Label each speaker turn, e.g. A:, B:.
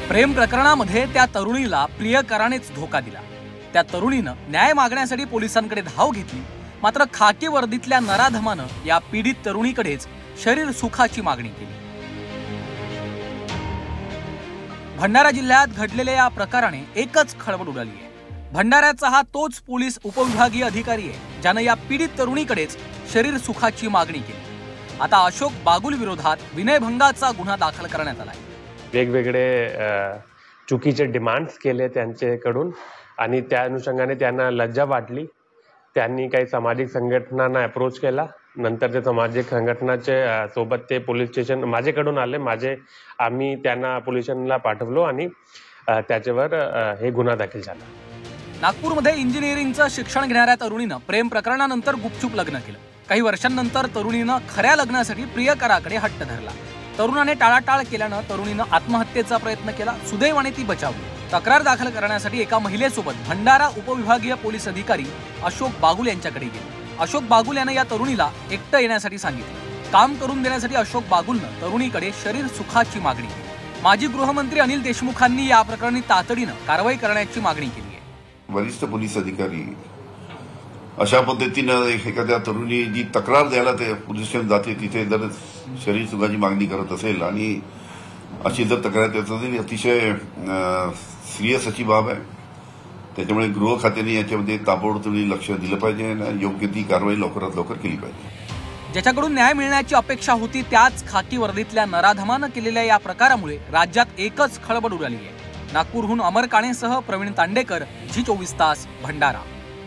A: प्रेम प्रकरणामध्ये त्या तरुणीला प्रियकरानेच धोका दिला। त्या तरुणीनं न्याय मागण्यासाठी पोलिसांकडे धाव घेतली, मात्र खाकी वर्दीतल्या नराधमानं या पीडित तरुणीकडेच शरीर सुखाची मागणी केली। भंडारा जिल्ह्यात घडलेल्या या प्रकाराने एकच खळबळ उडाली आहे। भंडाऱ्याचा हा तोच पोलीस उपविभागीय अधिकारी आहे ज्यानं या पीडित तरुणीकडेच शरीर सुखाची मागणी केली। आता अशोक बागुल विरोधात विनयभंगाचा गुन्हा दाखल करण्यात आलाय।
B: वेगवेगळे चुकीचे डिमांड्स केले त्यांच्याकडून आणि त्या अनुषंगाने त्यांना लज्जा वाटली। त्यांनी काही सामाजिक संघटनांना अप्रोच केला। नंतर ते सामाजिक संघटनाचे सोबत ते पोलीस स्टेशन माझ्याकडून आले। आम्ही त्यांना पोलीस स्टेशनला पाठवलो आणि त्याच्यावर हे गुन्हा दाखल झाला।
A: नागपूरमध्ये इंजिनिअरिंगचं शिक्षण घेणाऱ्या तरुणीनं प्रेम प्रकरणानंतर गुपचूप लग्न केलं। काही वर्षांनंतर तरुणीनं खऱ्या लग्नासाठी प्रियकराकडे हट्ट धरला। तरुणाने टाळाटाळ केल्यानं तरुणीनं आत्महत्येचा प्रयत्न केला। सुदैवाने ती बचावली। तक्रार दाखल करण्यासाठी एका महिलेसोबत भंडारा उपविभागीय पोलीस अधिकारी अशोक बागुल यांच्याकडे गेले। अशोक बागुल यानं या तरुणीला एकटं येण्यासाठी सांगितलं। काम करून देण्यासाठी अशोक बागुलनं तरुणीकडे शरीर सुखाची मागणी केली। माजी गृहमंत्री अनिल देशमुखांनी या प्रकरणी तातडीनं कारवाई करण्याची मागणी केली आहे।
C: वरिष्ठ पोलीस अधिकारी अशा पद्धतीनं एखाद्या तरुणी जी तक्रार द्यायला ते पोलीस स्टेशन जाते तिथे जर शरीर सुखाची मागणी करत असेल आणि अशी जर तक्रार देत असेल, अतिशय सिरियस अशी बाब आहे। त्याच्यामुळे गृह खात्याने याच्यामध्ये ताबडतोब लक्ष दिलं पाहिजे आणि योग्य ती कारवाई लवकरात लवकर केली पाहिजे।
A: ज्याच्याकडून न्याय मिळण्याची अपेक्षा होती त्याच खाकी वर्दीतल्या नराधमानं केलेल्या या प्रकारामुळे राज्यात एकच खळबळ उडाली आहे। नागपूरहून अमर काणेसह प्रवीण तांडेकर, झी 24 तास, भंडारा।